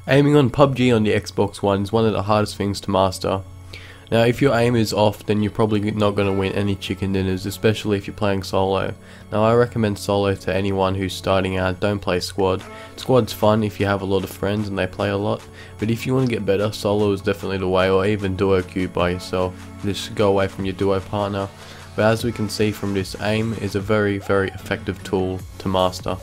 Aiming on PUBG on the Xbox One is one of the hardest things to master. Now if your aim is off, then you're probably not going to win any chicken dinners, especially if you're playing solo. Now I recommend solo to anyone who's starting out. Don't play squad. Squad's fun if you have a lot of friends and they play a lot, but if you want to get better, solo is definitely the way, or even duo queue by yourself. Just go away from your duo partner. But as we can see from this, aim is a very effective tool to master.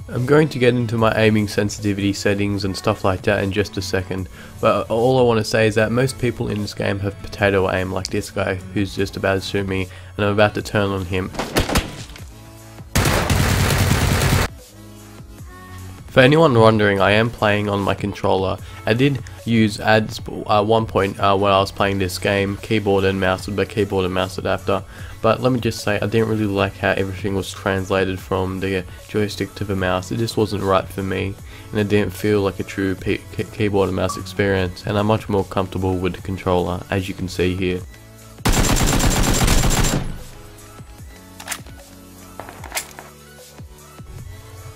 I'm going to get into my aiming sensitivity settings and stuff like that in just a second, but all I want to say is that most people in this game have potato aim, like this guy who's just about to shoot me and I'm about to turn on him. For anyone wondering, I am playing on my controller. I did use ads at one point when I was playing this game, keyboard and mouse with the keyboard and mouse adapter, but let me just say I didn't really like how everything was translated from the joystick to the mouse. It just wasn't right for me, and it didn't feel like a true keyboard and mouse experience, and I'm much more comfortable with the controller, as you can see here.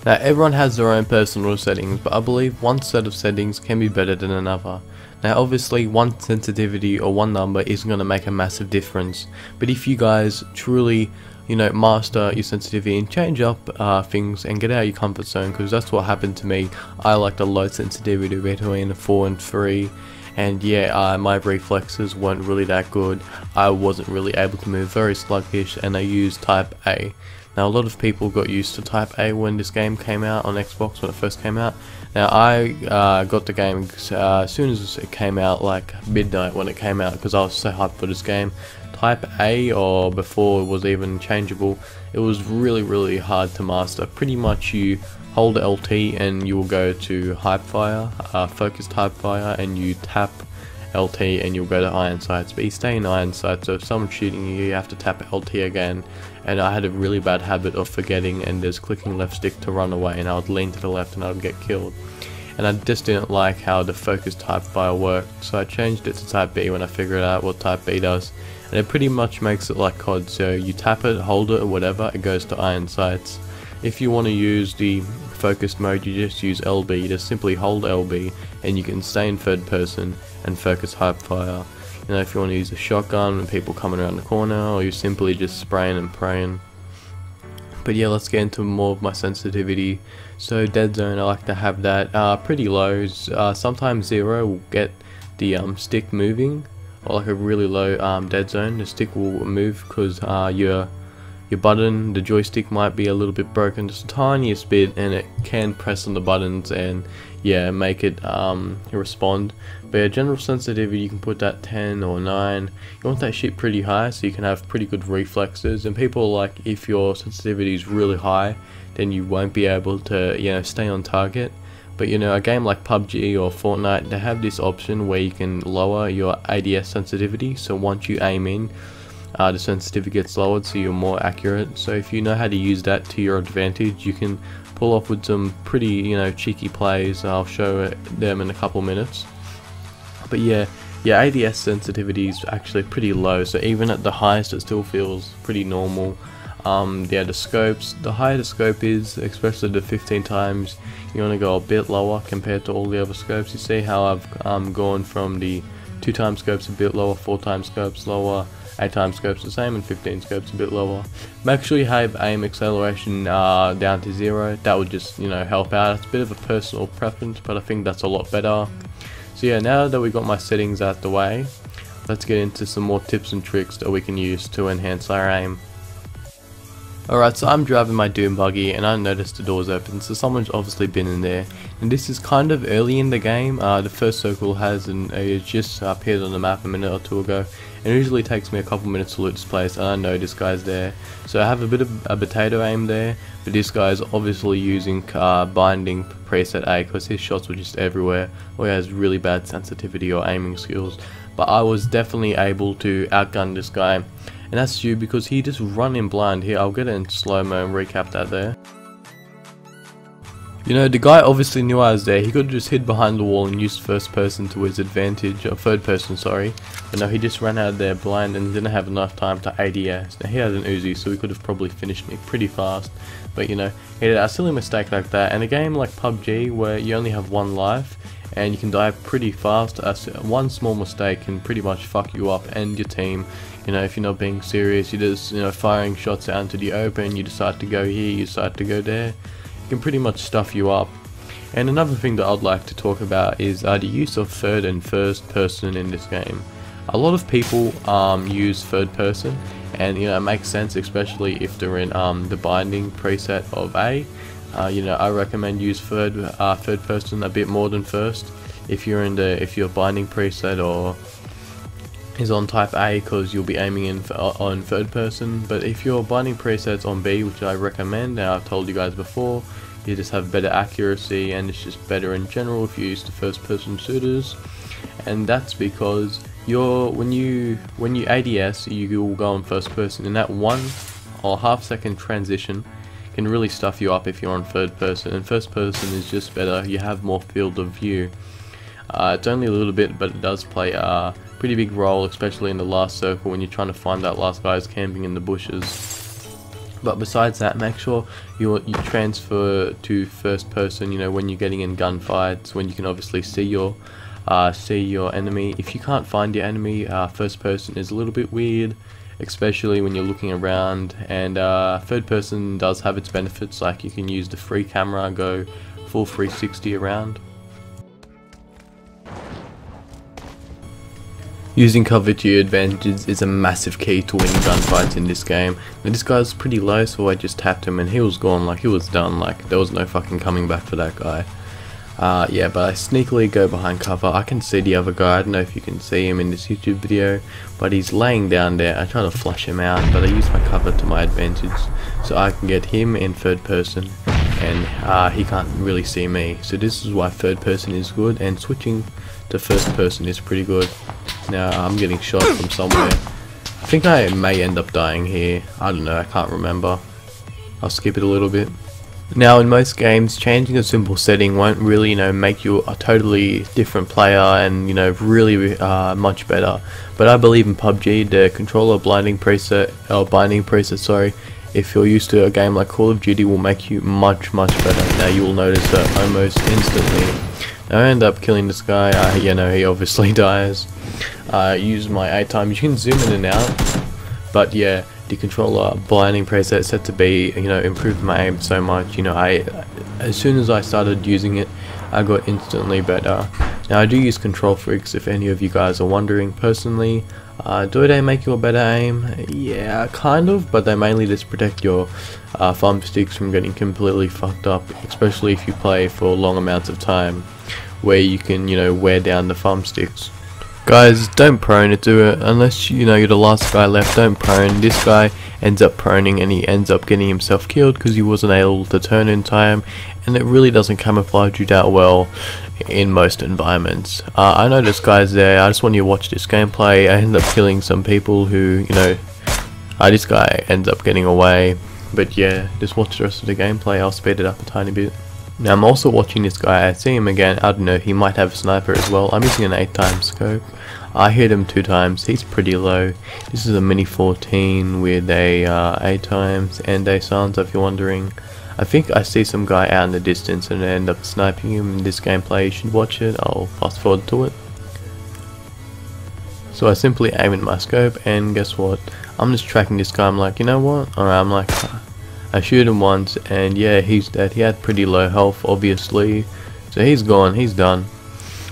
Now everyone has their own personal settings, but I believe one set of settings can be better than another. Now obviously one sensitivity or one number isn't going to make a massive difference, but if you guys truly, master your sensitivity and change up things and get out of your comfort zone, because that's what happened to me. I liked a low sensitivity between 4 and 3, and yeah, my reflexes weren't really that good. I wasn't really able to move, very sluggish, and I used type A. Now a lot of people got used to type A when this game came out on Xbox, when it first came out. Now I got the game as soon as it came out, like midnight when it came out, because I was so hyped for this game. Type A, or before it was even changeable, it was really hard to master. Pretty much you hold LT and you will go to Hypefire, focused Hypefire, and you tap LT and you'll go to iron sights, but you stay in iron sights, so if someone's shooting you, you have to tap LT again. And I had a really bad habit of forgetting and just clicking left stick to run away, and I would lean to the left and I would get killed. And I just didn't like how the focused type fire worked, so I changed it to type B when I figured out what type B does. And it pretty much makes it like COD, so you tap it, hold it, or whatever, it goes to iron sights. If you want to use the focused mode, you just use LB, you just simply hold LB and you can stay in third person and focus Hypefire. If you want to use a shotgun when people coming around the corner, or you simply just spraying and praying. But yeah, let's get into more of my sensitivity. So dead zone, I like to have that pretty low. Sometimes 0 will get the stick moving, or like a really low dead zone. The stick will move because your button, the joystick might be a little bit broken, just the tiniest bit, and it can press on the buttons and yeah, make it respond. But yeah, general sensitivity, you can put that 10 or 9. You want that shit pretty high so you can have pretty good reflexes, and people are like, if your sensitivity is really high, then you won't be able to stay on target. But a game like PUBG or Fortnite, they have this option where you can lower your ADS sensitivity, so once you aim in, the sensitivity gets lowered so you're more accurate. So if you know how to use that to your advantage, you can pull off with some pretty cheeky plays. I'll show them in a couple minutes. But yeah, ADS sensitivity is actually pretty low, so even at the highest it still feels pretty normal. Yeah, the scopes, the higher the scope is, especially the 15 times, you want to go a bit lower compared to all the other scopes. You see how I've gone from the 2 times scopes a bit lower, 4 times scopes lower, 8 times scopes the same, and 15 scopes a bit lower. Make sure you have aim acceleration down to 0. That would just help out. It's a bit of a personal preference, but I think that's a lot better. So yeah, now that we got my settings out the way, let's get into some more tips and tricks that we can use to enhance our aim. Alright, so I'm driving my Doom buggy and I noticed the door's open, so someone's obviously been in there. And this is kind of early in the game. The first circle it just appeared on the map a minute or 2 ago. And it usually takes me a couple minutes to loot this place, and I know this guy's there. So I have a bit of a potato aim there, but this guy's obviously using binding preset A because his shots were just everywhere, or he has really bad sensitivity or aiming skills. But I was definitely able to outgun this guy, and that's due because he just run in blind. Here, I'll get it in slow-mo and recap that there. You know, the guy obviously knew I was there. He could have just hid behind the wall and used first person to his advantage, or third person, sorry. But no, he just ran out of there blind and didn't have enough time to ADS. Now he had an Uzi, so he could have probably finished me pretty fast. But you know, he did a silly mistake like that. And a game like PUBG, where you only have one life, and you can die pretty fast, one small mistake can pretty much fuck you up and your team. You know, if you're not being serious, you're just, you know, firing shots out into the open, you decide to go here, you decide to go there. Can pretty much stuff you up. And another thing that I'd like to talk about is the use of third and first person in this game. A lot of people use third person, and you know, it makes sense, especially if they're in the binding preset of A. You know, I recommend use third person a bit more than first if you're in if your binding preset or is on type A, because you'll be aiming in on third person. But if your binding preset's on B, which I recommend, now I've told you guys before, you just have better accuracy and it's just better in general if you use the first person shooters. And that's because when you ADS, you will go on first person, and that 1 or half second transition can really stuff you up if you're on third person. And first person is just better, you have more field of view. It's only a little bit, but it does play a pretty big role, especially in the last circle when you're trying to find that last guy who's camping in the bushes. But besides that, make sure you transfer to first person, you know, when you're getting in gunfights, when you can obviously see your enemy. If you can't find your enemy, first person is a little bit weird, especially when you're looking around. And third person does have its benefits, like you can use the free camera, go full 360 around. Using cover to your advantage is a massive key to winning gunfights in this game. Now this guy's pretty low, so I just tapped him and he was gone, like he was done, like there was no fucking coming back for that guy. Yeah, but I sneakily go behind cover. I can see the other guy, I don't know if you can see him in this YouTube video, but he's laying down there. I try to flush him out, but I use my cover to my advantage, so I can get him in third person, and he can't really see me. So this is why third person is good, and switching to first person is pretty good. Now I'm getting shot from somewhere. I think I may end up dying here. I don't know, I can't remember. I'll skip it a little bit. Now in most games, changing a simple setting won't really, you know, make you a totally different player and, you know, really much better. But I believe in PUBG, the controller binding preset, sorry, if you're used to a game like Call of Duty, will make you much better. Now you will notice that almost instantly. I end up killing this guy. You know, he obviously dies. Use my 8 times. You can zoom in and out, but yeah, the controller blinding preset set to be, you know, improved my aim so much. You know, as soon as I started using it, I got instantly better. Now I do use control freaks, if any of you guys are wondering. Personally, do they make you a better aim? Yeah, kind of, but they mainly just protect your thumbsticks from getting completely fucked up, especially if you play for long amounts of time, where you can, you know, wear down the thumbsticks. Guys, don't prone into it unless, you know, you're the last guy left. Don't prone. This guy ends up proning and he ends up getting himself killed because he wasn't able to turn in time, and it really doesn't camouflage you that well in most environments. I know this guy's there. I just want you to watch this gameplay. I end up killing some people who, you know, this guy ends up getting away. But yeah, just watch the rest of the gameplay. I'll speed it up a tiny bit. Now I'm also watching this guy. I see him again. I don't know, he might have a sniper as well. I'm using an 8-time scope. I hit him 2 times. He's pretty low. This is a mini 14 with a 8 times and a silencer, if you're wondering. I think I see some guy out in the distance and I end up sniping him in this gameplay. You should watch it. I'll fast forward to it. So I simply aim in my scope, and guess what? I'm just tracking this guy. I'm like, you know what? Alright, I'm like, I shoot him once, and yeah, he's dead. He had pretty low health, obviously, so he's gone, he's done.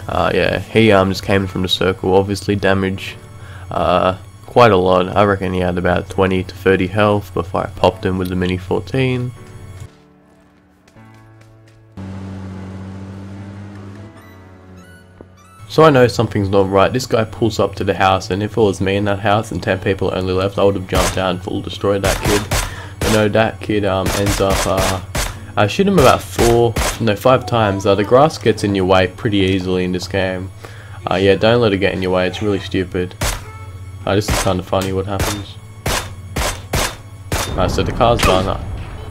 Yeah, he just came from the circle, obviously damage quite a lot. I reckon he had about 20 to 30 health before I popped him with the mini 14. So I know something's not right. This guy pulls up to the house, and if it was me in that house and 10 people only left, I would have jumped out and full destroyed that kid. But no, that kid ends up, I shoot him about 5 times. The grass gets in your way pretty easily in this game. Yeah, don't let it get in your way, it's really stupid. This is kind of funny what happens. So the car's done.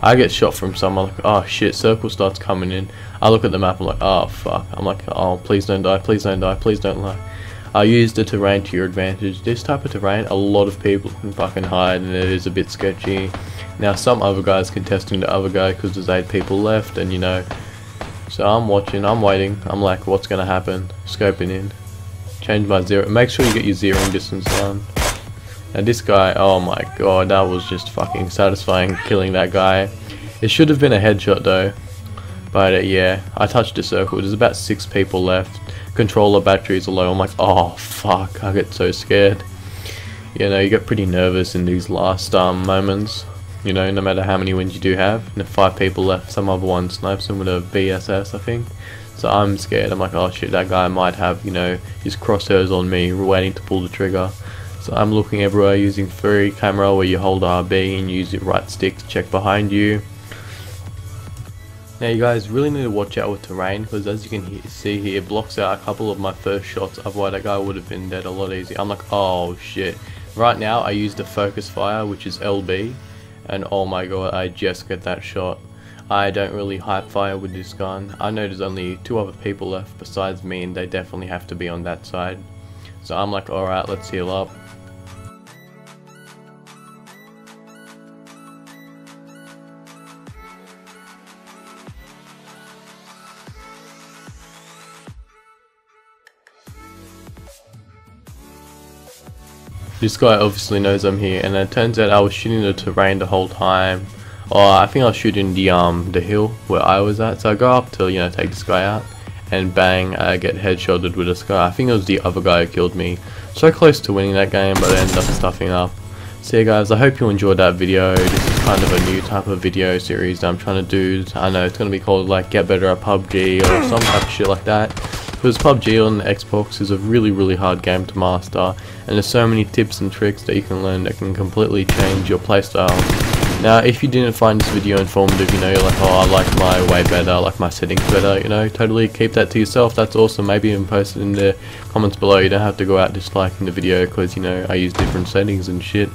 I get shot from someone, like, oh shit, circle starts coming in. I look at the map, I'm like, oh fuck. I'm like, oh please don't die, please don't die, please don't lie. Use the terrain to your advantage. This type of terrain, a lot of people can fucking hide, and it is a bit sketchy. Now some other guys contesting the other guy because there's 8 people left, and you know, so I'm watching, I'm waiting, I'm like, what's gonna happen? Scoping in. Change my zero, make sure you get your zeroing distance down. Now this guy, oh my god, that was just fucking satisfying killing that guy. It should have been a headshot though. But yeah, I touched the circle, there's about 6 people left. Controller batteries are low, I'm like, oh fuck, I get so scared. You know, you get pretty nervous in these last moments. You know, no matter how many wins you do have. And 5 people left, some other one snipes him with a VSS, I think. So I'm scared, I'm like, oh shit, that guy might have, you know, his crosshairs on me, waiting to pull the trigger. So I'm looking everywhere using free camera where you hold RB and use your right stick to check behind you. Now you guys really need to watch out with terrain, because as you can see here, it blocks out a couple of my first shots, otherwise that guy would have been dead a lot easier. I'm like, oh shit. Right now I used the focus fire, which is LB, and oh my god, I just get that shot. I don't really hype fire with this gun. I know there's only 2 other people left besides me, and they definitely have to be on that side. So I'm like, alright, let's heal up. This guy obviously knows I'm here, and it turns out I was shooting the terrain the whole time. I think I was shooting the hill where I was at, so I go up to, you know, take this guy out, and bang, I get headshotted with this guy. I think it was the other guy who killed me. So close to winning that game, but I ended up stuffing up. So yeah guys, I hope you enjoyed that video. This is kind of a new type of video series that I'm trying to do. I know it's going to be called like Get Better at PUBG or some type of shit like that. Because PUBG on the Xbox is a really hard game to master, and there's so many tips and tricks that you can learn that can completely change your playstyle. Now if you didn't find this video informative, you know, you're like, oh I like my way better, I like my settings better, you know, totally keep that to yourself, that's awesome. Maybe even post it in the comments below. You don't have to go out disliking the video because, you know, I use different settings and shit.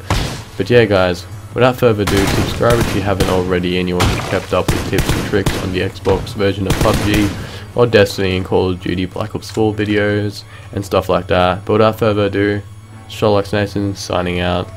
But yeah guys, without further ado, subscribe if you haven't already and you want to be kept up with tips and tricks on the Xbox version of PUBG, or Destiny and Call of Duty Black Ops 4 videos and stuff like that. But without further ado, solax Nathan signing out.